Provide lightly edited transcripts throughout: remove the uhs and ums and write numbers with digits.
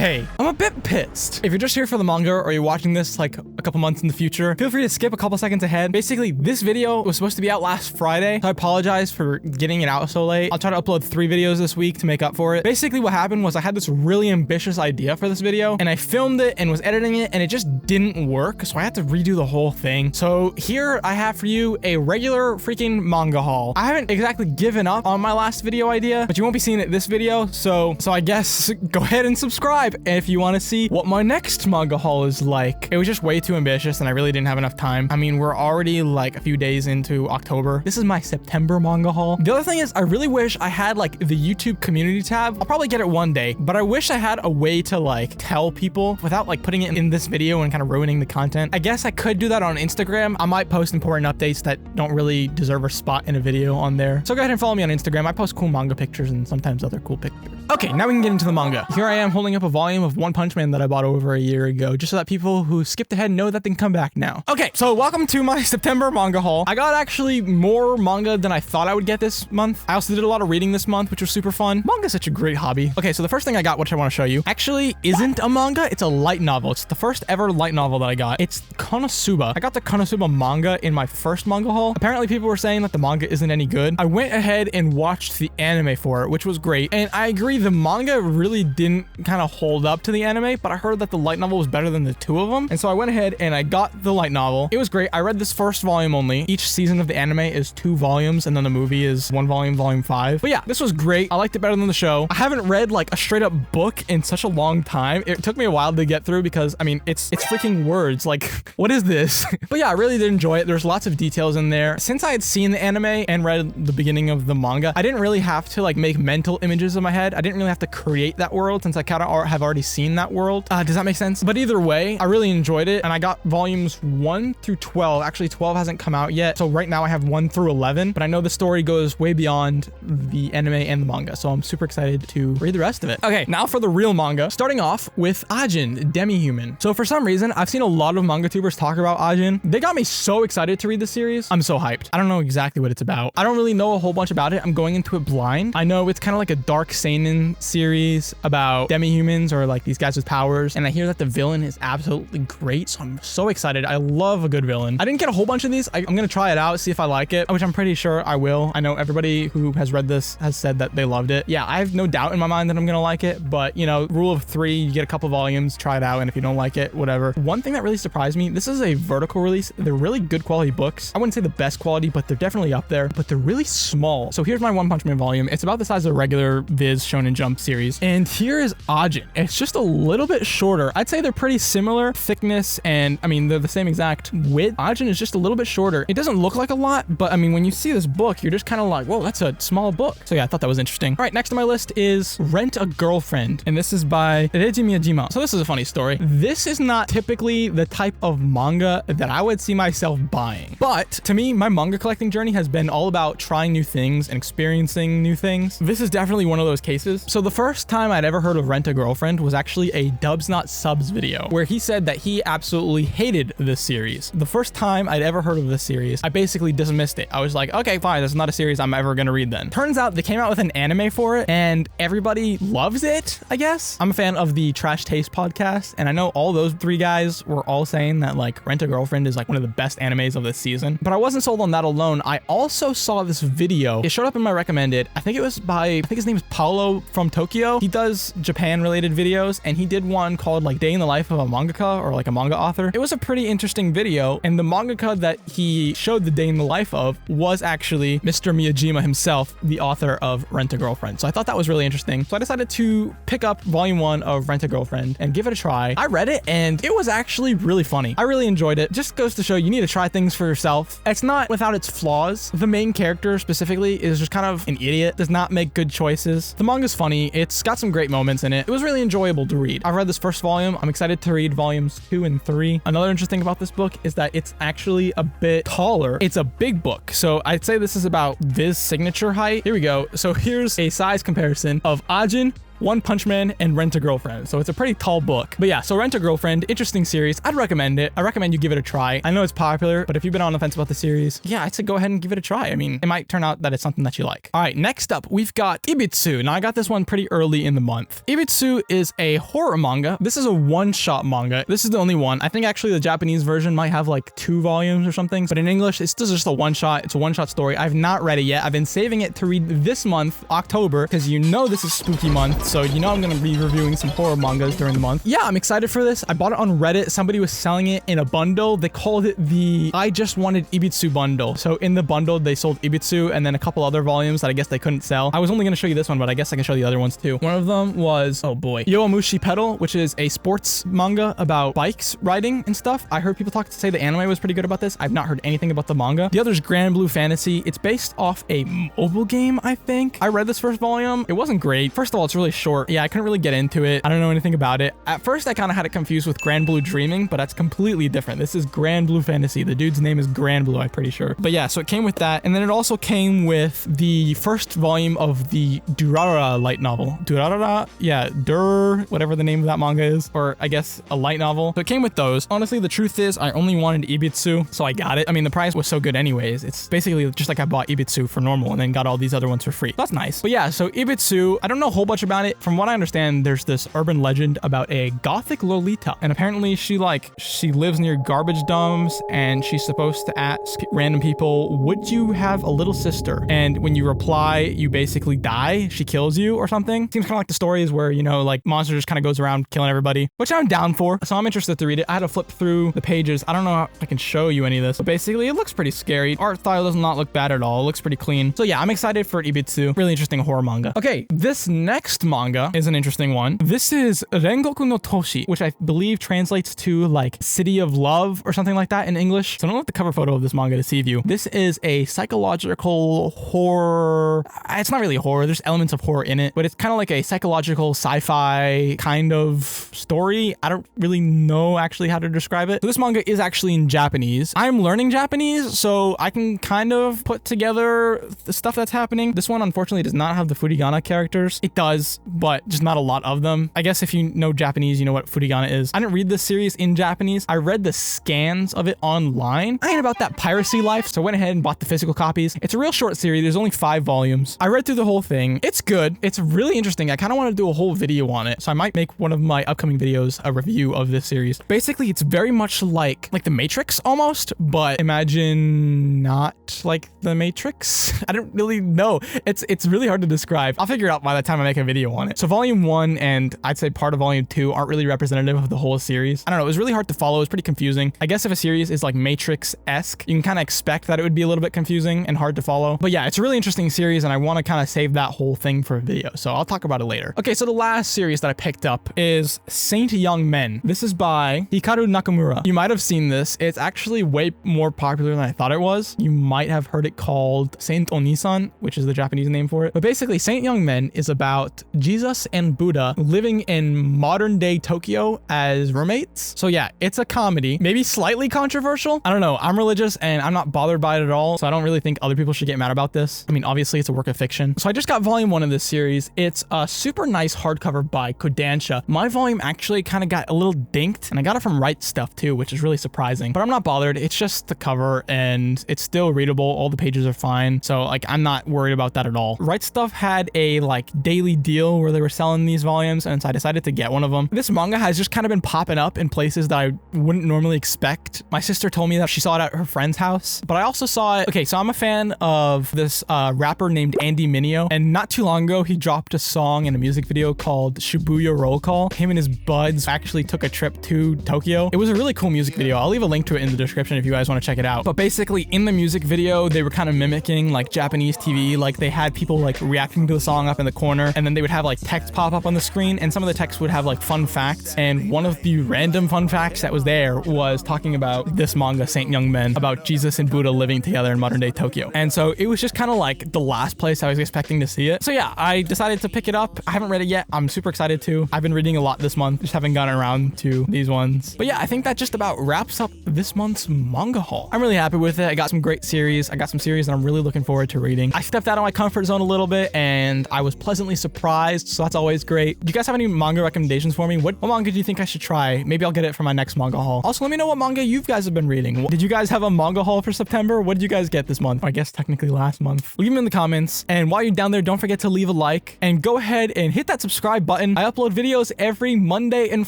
Hey, I'm a bit pissed. If you're just here for the manga or you're watching this like a couple months in the future, feel free to skip a couple seconds ahead. Basically, this video was supposed to be out last Friday, so I apologize for getting it out so late. I'll try to upload 3 videos this week to make up for it. Basically, what happened was I had this really ambitious idea for this video, and I filmed it and was editing it, and it just didn't work, so I had to redo the whole thing. So here I have for you a regular freaking manga haul. I haven't exactly given up on my last video idea, but you won't be seeing it this video, so I guess go ahead and subscribe if you want to see what my next manga haul is like. It was just way too ambitious and I really didn't have enough time. I mean, we're already like a few days into October. This is my September manga haul. The other thing is I really wish I had like the YouTube community tab. I'll probably get it one day, but I wish I had a way to like tell people without like putting it in this video and kind of ruining the content. I guess I could do that on Instagram. I might post important updates that don't really deserve a spot in a video on there. So go ahead and follow me on Instagram. I post cool manga pictures and sometimes other cool pictures. Okay, now we can get into the manga. Here I am holding up a volume of One Punch Man that I bought over a year ago, just so that people who skipped ahead know that they can come back now. Okay, so welcome to my September manga haul. I got actually more manga than I thought I would get this month. I also did a lot of reading this month, which was super fun. Manga is such a great hobby. Okay, so the first thing I got, which I want to show you, actually isn't a manga, it's a light novel. It's the first ever light novel that I got. It's Konosuba. I got the Konosuba manga in my first manga haul. Apparently people were saying that the manga isn't any good. I went ahead and watched the anime for it, which was great. And I agree, the manga really didn't kind of hold up to the anime, but I heard that the light novel was better than the two of them. And so I went ahead and I got the light novel. It was great. I read this first volume only. Each season of the anime is 2 volumes and then the movie is 1 volume, volume 5. But yeah, this was great. I liked it better than the show. I haven't read like a straight up book in such a long time. It took me a while to get through because I mean, it's freaking words. Like, what is this? But yeah, I really did enjoy it. There's lots of details in there. Since I had seen the anime and read the beginning of the manga, I didn't really have to like make mental images in my head. I didn't really have to create that world since I kind of have already seen that world. Does that make sense? But either way, I really enjoyed it and I got volumes 1 through 12. Actually, 12 hasn't come out yet. So right now I have 1 through 11, but I know the story goes way beyond the anime and the manga. So I'm super excited to read the rest of it. Okay, now for the real manga, starting off with Ajin, Demi-Human. So for some reason, I've seen a lot of manga tubers talk about Ajin. They got me so excited to read the series. I'm so hyped. I don't know exactly what it's about. I don't really know a whole bunch about it. I'm going into it blind. I know it's kind of like a dark seinen series about demi-humans or like these guys with powers. And I hear that the villain is absolutely great. So I'm so excited. I love a good villain. I didn't get a whole bunch of these. I'm going to try it out, see if I like it, which I'm pretty sure I will. I know everybody who has read this has said that they loved it. Yeah, I have no doubt in my mind that I'm going to like it, but you know, rule of 3, you get a couple volumes, try it out. And if you don't like it, whatever. One thing that really surprised me, this is a vertical release. They're really good quality books. I wouldn't say the best quality, but they're definitely up there, but they're really small. So here's my One Punch Man volume. It's about the size of a regular Viz Shonen Jump series. And here is Ajin. It's just a little bit shorter. I'd say they're pretty similar thickness and I mean, they're the same exact width. Ajin is just a little bit shorter. It doesn't look like a lot, but I mean, when you see this book, you're just kind of like, whoa, that's a small book. So yeah, I thought that was interesting. All right, next on my list is Rent a Girlfriend. And this is by Reiji Miyajima. So this is a funny story. This is not typically the type of manga that I would see myself buying. But to me, my manga collecting journey has been all about trying new things and experiencing new things. This is definitely one of those cases. So the first time I'd ever heard of Rent a Girlfriend was actually a Dubs Not Subs video where he said that he absolutely hated this series. The first time I'd ever heard of this series, I basically dismissed it. I was like, okay, fine, that's not a series I'm ever gonna read then. Turns out they came out with an anime for it and everybody loves it, I guess. I'm a fan of the Trash Taste podcast and I know all those 3 guys were all saying that like Rent a Girlfriend is like one of the best animes of this season, but I wasn't sold on that alone. I also saw this video. It showed up in my recommended. I think it was by, I think his name is Paolo from Tokyo. He does Japan related videos and he did one called like Day in the Life of a Mangaka or like a manga author. It was a pretty interesting video and the mangaka that he showed the day in the life of was actually Mr. Miyajima himself, the author of Rent a Girlfriend. So I thought that was really interesting. So I decided to pick up volume 1 of Rent a Girlfriend and give it a try. I read it and it was actually really funny. I really enjoyed it. Just goes to show you need to try things for yourself. It's not without its flaws. The main character specifically is just kind of an idiot, does not make good choices. The manga's funny. It's got some great moments in it. It was really enjoyable to read. I've read this first volume. I'm excited to read volumes 2 and 3. Another interesting thing about this book is that it's actually a bit taller. It's a big book. So I'd say this is about Viz signature height. Here we go. So here's a size comparison of Ajin One Punch Man, and Rent a Girlfriend. So it's a pretty tall book. But yeah, so Rent a Girlfriend, interesting series. I'd recommend it. I recommend you give it a try. I know it's popular, but if you've been on the fence about the series, yeah, I'd say go ahead and give it a try. I mean, it might turn out that it's something that you like. All right, next up, we've got Ibitsu. Now, I got this one pretty early in the month. Ibitsu is a horror manga. This is a one-shot manga. This is the only one. I think actually the Japanese version might have like 2 volumes or something, but in English, it's just a one-shot. It's a one-shot story. I've not read it yet. I've been saving it to read this month, October, because you know this is spooky month, so you know I'm going to be reviewing some horror mangas during the month. Yeah, I'm excited for this. I bought it on Reddit. Somebody was selling it in a bundle. They called it the I Just Wanted Ibitsu bundle. So in the bundle, they sold Ibitsu and then a couple other volumes that I guess they couldn't sell. I was only going to show you this one, but I guess I can show the other ones too. One of them was, oh boy, Yowamushi Pedal, which is a sports manga about bikes riding and stuff. I heard people say the anime was pretty good about this. I've not heard anything about the manga. The other is Grand Blue Fantasy. It's based off a mobile game, I think. I read this first volume. It wasn't great. First of all, it's really short. Yeah, I couldn't really get into it. I don't know anything about it. At first, I kind of had it confused with Grand Blue Dreaming, but that's completely different. This is Grand Blue Fantasy. The dude's name is Grand Blue, I'm pretty sure. But yeah, so it came with that. And then it also came with the first volume of the Durr light novel. Durr? Yeah, Durr, whatever the name of that manga is. Or I guess a light novel. So it came with those. Honestly, the truth is I only wanted Ibitsu, so I got it. I mean, the price was so good anyways. It's basically just like I bought Ibitsu for normal and then got all these other ones for free. That's nice. But yeah, so Ibitsu, I don't know a whole bunch about it. From what I understand, there's this urban legend about a gothic Lolita. And apparently she lives near garbage dumps and she's supposed to ask random people, would you have a little sister? And when you reply, you basically die. She kills you or something. Seems kind of like the stories where, you know, like monster just kind of goes around killing everybody, which I'm down for. So I'm interested to read it. I had to flip through the pages. I don't know if I can show you any of this, but basically it looks pretty scary. Art style does not look bad at all. It looks pretty clean. So yeah, I'm excited for Ibitsu. Really interesting horror manga. Okay, this next manga is an interesting one. This is Rengoku no Toshi, which I believe translates to like City of Love or something like that in English. So I don't know the cover photo of this manga to deceive you. This is a psychological horror. It's not really horror. There's elements of horror in it, but it's kind of like a psychological sci-fi kind of story. I don't really know actually how to describe it. So this manga is actually in Japanese. I'm learning Japanese, so I can kind of put together the stuff that's happening. This one, unfortunately, does not have the Furigana characters. It does, but just not a lot of them. I guess if you know Japanese, you know what Furigana is. I didn't read this series in Japanese. I read the scans of it online. I ain't about that piracy life, so I went ahead and bought the physical copies. It's a real short series. There's only 5 volumes. I read through the whole thing. It's good. It's really interesting. I kind of want to do a whole video on it, so I might make one of my upcoming videos a review of this series. Basically, it's very much like The Matrix almost, but imagine not like The Matrix. I don't really know. It's really hard to describe. I'll figure it out by the time I make a video on it. So volume 1 and I'd say part of volume 2 aren't really representative of the whole series. I don't know. It was really hard to follow. It was pretty confusing. I guess if a series is like Matrix-esque, you can kind of expect that it would be a little bit confusing and hard to follow. But yeah, it's a really interesting series and I want to kind of save that whole thing for a video. So I'll talk about it later. Okay, so the last series that I picked up is Saint Young Men. This is by Hikaru Nakamura. You might have seen this. It's actually way more popular than I thought it was. You might have heard it called Saint Onisan, which is the Japanese name for it. But basically, Saint Young Men is about Jesus and Buddha living in modern day Tokyo as roommates. So yeah, it's a comedy, maybe slightly controversial. I don't know. I'm religious and I'm not bothered by it at all. So I don't really think other people should get mad about this. I mean, obviously it's a work of fiction. So I just got volume 1 of this series. It's a super nice hardcover by Kodansha. My volume actually kind of got a little dinked and I got it from Right Stuff too, which is really surprising, but I'm not bothered. It's just the cover and it's still readable. All the pages are fine. So like, I'm not worried about that at all. Right Stuff had a like daily deal where they were selling these volumes and so I decided to get one of them. This manga has just kind of been popping up in places that I wouldn't normally expect. My sister told me that she saw it at her friend's house, but I also saw it. Okay, so I'm a fan of this rapper named Andy Mineo, and not too long ago, he dropped a song in a music video called Shibuya Roll Call. Him and his buds actually took a trip to Tokyo. It was a really cool music video. I'll leave a link to it in the description if you guys want to check it out. But basically in the music video, they were kind of mimicking like Japanese TV. Like they had people like reacting to the song up in the corner, and then they would have like text pop up on the screen, and some of the text would have like fun facts. And one of the random fun facts that was there was talking about this manga, Saint Young Men, about Jesus and Buddha living together in modern day Tokyo. And so it was just kind of like the last place I was expecting to see it. So yeah, I decided to pick it up. I haven't read it yet. I'm super excited to. I've been reading a lot this month, just haven't gotten around to these ones. But yeah, I think that just about wraps up this month's manga haul. I'm really happy with it. I got some great series. I got some series that I'm really looking forward to reading. I stepped out of my comfort zone a little bit and I was pleasantly surprised monetized, so that's always great. Do you guys have any manga recommendations for me? What manga do you think I should try? Maybe I'll get it for my next manga haul. Also, let me know what manga you guys have been reading. Did you guys have a manga haul for September? What did you guys get this month? I guess technically last month. Leave them in the comments. And while you're down there, don't forget to leave a like and go ahead and hit that subscribe button. I upload videos every Monday and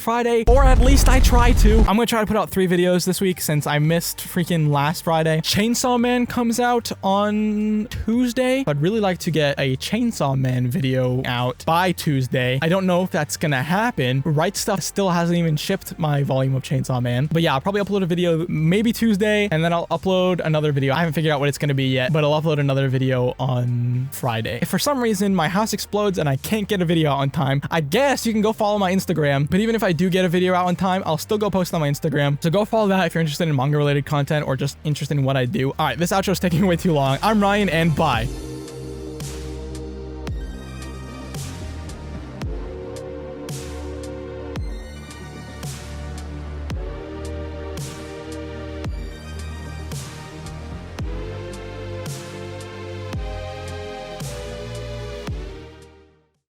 Friday, or at least I try to. I'm gonna try to put out 3 videos this week since I missed freaking last Friday. Chainsaw Man comes out on Tuesday. I'd really like to get a Chainsaw Man video out by Tuesday. I don't know if that's gonna happen. Right Stuff still hasn't even shipped my volume of Chainsaw Man. But yeah, I'll probably upload a video maybe Tuesday, and then I'll upload another video. I haven't figured out what it's gonna be yet, but I'll upload another video on Friday. If for some reason my house explodes and I can't get a video out on time, I guess you can go follow my Instagram. But even if I do get a video out on time, I'll still go post on my Instagram. So go follow that if you're interested in manga related content or just interested in what I do. All right, this outro is taking way too long. I'm Ryan, and bye.